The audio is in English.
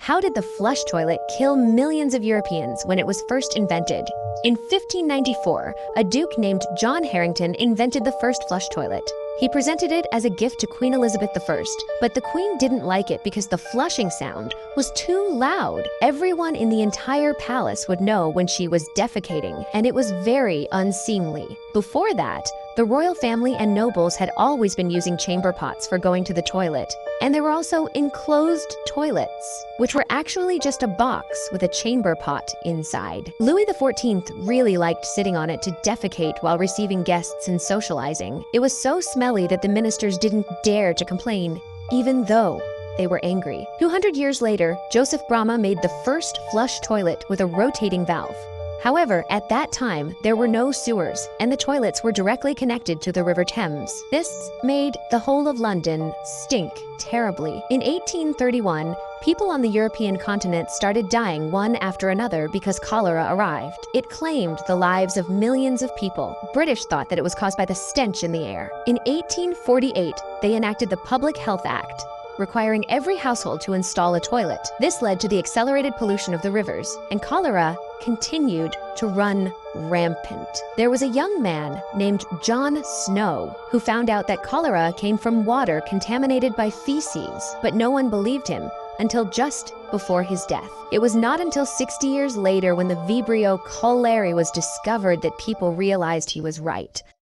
How did the flush toilet kill millions of Europeans when it was first invented? In 1594, a duke named John Harrington invented the first flush toilet. He presented it as a gift to Queen Elizabeth I, but the Queen didn't like it because the flushing sound was too loud. Everyone in the entire palace would know when she was defecating, and it was very unseemly. Before that, the royal family and nobles had always been using chamber pots for going to the toilet, and there were also enclosed toilets, which were actually just a box with a chamber pot inside. Louis XIV really liked sitting on it to defecate while receiving guests and socializing. It was so smelly that the ministers didn't dare to complain, even though they were angry. 200 years later, Joseph Brahma made the first flush toilet with a rotating valve. However, at that time, there were no sewers, and the toilets were directly connected to the River Thames. This made the whole of London stink terribly. In 1831, people on the European continent started dying one after another because cholera arrived. It claimed the lives of millions of people. British thought that it was caused by the stench in the air. In 1848, they enacted the Public Health Act, requiring every household to install a toilet. This led to the accelerated pollution of the rivers, and cholera continued to run rampant. There was a young man named John Snow who found out that cholera came from water contaminated by feces, but no one believed him until just before his death. It was not until 60 years later, when the Vibrio cholerae was discovered, that people realized he was right.